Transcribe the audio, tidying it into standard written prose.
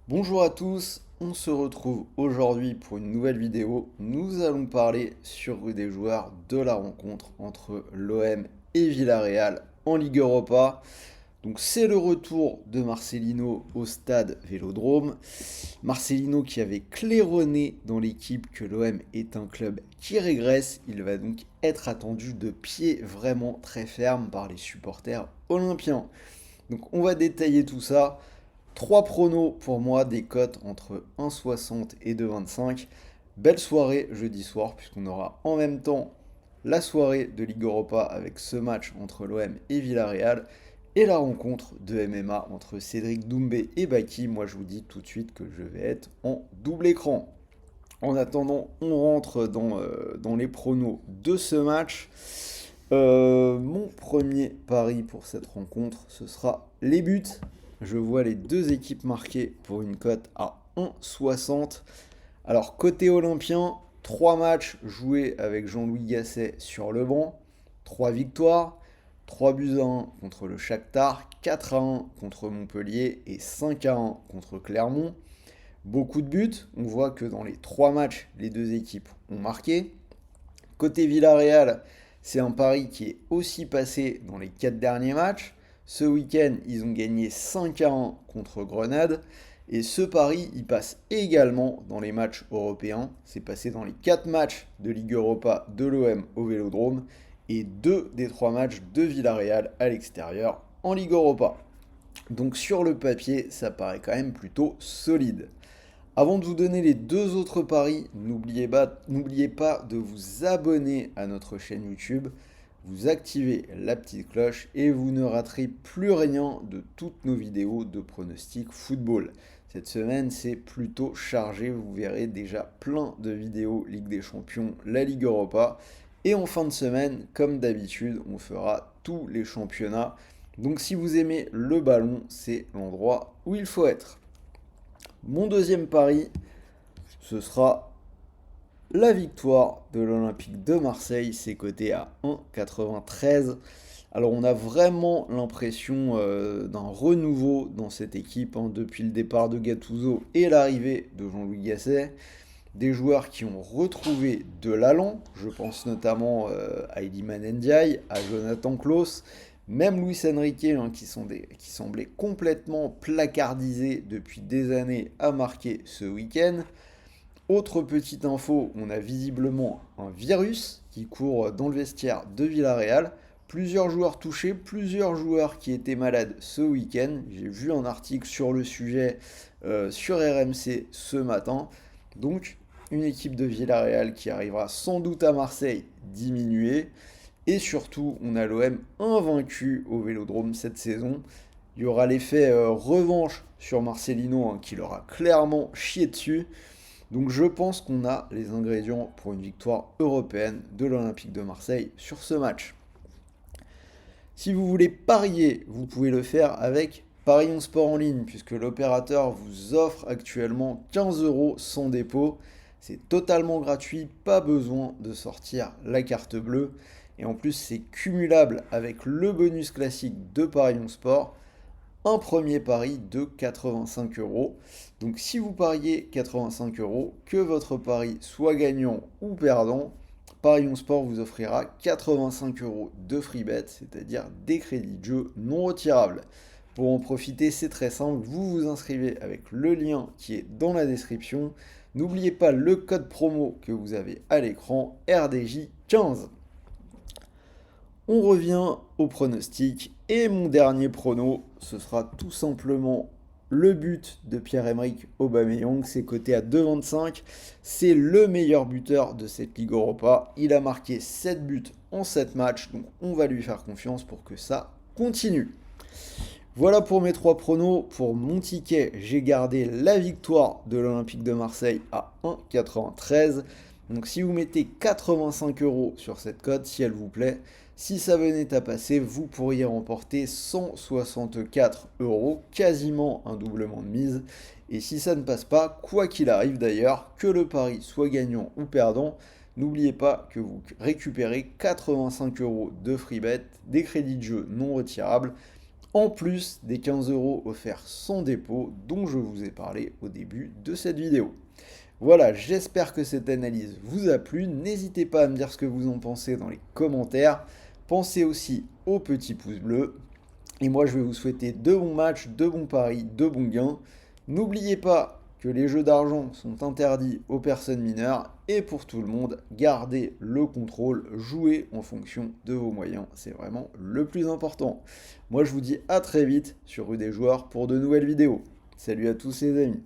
Bonjour à tous, on se retrouve aujourd'hui pour une nouvelle vidéo. Nous allons parler sur des joueurs de la rencontre entre l'OM et Villarreal en Ligue Europa. Donc c'est le retour de Marcelino au stade Vélodrome. Marcelino qui avait claironné dans l'équipe que l'OM est un club qui régresse. Il va donc être attendu de pied vraiment très ferme par les supporters olympiens. Donc on va détailler tout ça. Trois pronos pour moi, des cotes entre 1,60 et 2,25. Belle soirée jeudi soir, puisqu'on aura en même temps la soirée de Ligue Europa avec ce match entre l'OM et Villarreal et la rencontre de MMA entre Cédric Doumbé et Baki. Moi, je vous dis tout de suite que je vais être en double écran. En attendant, on rentre dans les pronos de ce match. Mon premier pari pour cette rencontre, ce sera les buts. Je vois les deux équipes marquées pour une cote à 1,60. Alors, côté olympien, 3 matchs joués avec Jean-Louis Gasset sur le banc, 3 victoires, 3 buts à 1 contre le Shakhtar, 4 à 1 contre Montpellier et 5 à 1 contre Clermont. Beaucoup de buts, on voit que dans les 3 matchs, les deux équipes ont marqué. Côté Villarreal, c'est un pari qui est aussi passé dans les 4 derniers matchs. Ce week-end, ils ont gagné 5 à 1 contre Grenade. Et ce pari, il passe également dans les matchs européens. C'est passé dans les 4 matchs de Ligue Europa de l'OM au Vélodrome et 2 des 3 matchs de Villarreal à l'extérieur en Ligue Europa. Donc sur le papier, ça paraît quand même plutôt solide. Avant de vous donner les deux autres paris, n'oubliez pas de vous abonner à notre chaîne YouTube, vous activez la petite cloche et vous ne raterez plus rien de toutes nos vidéos de pronostic football. Cette semaine, c'est plutôt chargé, vous verrez déjà plein de vidéos Ligue des Champions, la Ligue Europa. Et en fin de semaine, comme d'habitude, on fera tous les championnats. Donc si vous aimez le ballon, c'est l'endroit où il faut être. Mon deuxième pari, ce sera la victoire de l'Olympique de Marseille. C'est coté à 1,93. Alors on a vraiment l'impression d'un renouveau dans cette équipe depuis le départ de Gattuso et l'arrivée de Jean-Louis Gasset. Des joueurs qui ont retrouvé de l'allant, je pense notamment à Iliman Ndiaye, à Jonathan Klaus, même Luis Enrique, qui semblait complètement placardisé depuis des années, a marqué ce week-end. Autre petite info, on a visiblement un virus qui court dans le vestiaire de Villarreal. Plusieurs joueurs touchés, plusieurs joueurs qui étaient malades ce week-end. J'ai vu un article sur le sujet sur RMC ce matin. Donc, une équipe de Villarreal qui arrivera sans doute à Marseille diminuée. Et surtout, on a l'OM invaincu au Vélodrome cette saison. Il y aura l'effet revanche sur Marcelino qui leur a clairement chié dessus. Donc je pense qu'on a les ingrédients pour une victoire européenne de l'Olympique de Marseille sur ce match. Si vous voulez parier, vous pouvez le faire avec Parions Sport en ligne, puisque l'opérateur vous offre actuellement 15 euros sans dépôt. C'est totalement gratuit, pas besoin de sortir la carte bleue. Et en plus, c'est cumulable avec le bonus classique de Parions Sport, un premier pari de 85 euros. Donc si vous pariez 85 euros, que votre pari soit gagnant ou perdant, Parions Sport vous offrira 85 euros de free bet, c'est-à-dire des crédits de jeu non retirables. Pour en profiter, c'est très simple, vous vous inscrivez avec le lien qui est dans la description. N'oubliez pas le code promo que vous avez à l'écran, RDJ15. On revient au pronostic et mon dernier prono, ce sera tout simplement le but de Pierre-Emerick Aubameyang, c'est coté à 2,25. C'est le meilleur buteur de cette Ligue Europa. Il a marqué 7 buts en 7 matchs, donc on va lui faire confiance pour que ça continue. Voilà pour mes 3 pronos. Pour mon ticket, j'ai gardé la victoire de l'Olympique de Marseille à 1,93. Donc si vous mettez 85 euros sur cette cote, si elle vous plaît, si ça venait à passer, vous pourriez remporter 164 euros, quasiment un doublement de mise. Et si ça ne passe pas, quoi qu'il arrive d'ailleurs, que le pari soit gagnant ou perdant, n'oubliez pas que vous récupérez 85 euros de free bet, des crédits de jeu non retirables en plus des 15 euros offerts sans dépôt dont je vous ai parlé au début de cette vidéo. Voilà, j'espère que cette analyse vous a plu. N'hésitez pas à me dire ce que vous en pensez dans les commentaires. Pensez aussi au petit pouce bleu. Et moi, je vais vous souhaiter de bons matchs, de bons paris, de bons gains. N'oubliez pas que les jeux d'argent sont interdits aux personnes mineures. Et pour tout le monde, gardez le contrôle, jouez en fonction de vos moyens. C'est vraiment le plus important. Moi, je vous dis à très vite sur Rue des Joueurs pour de nouvelles vidéos. Salut à tous les amis.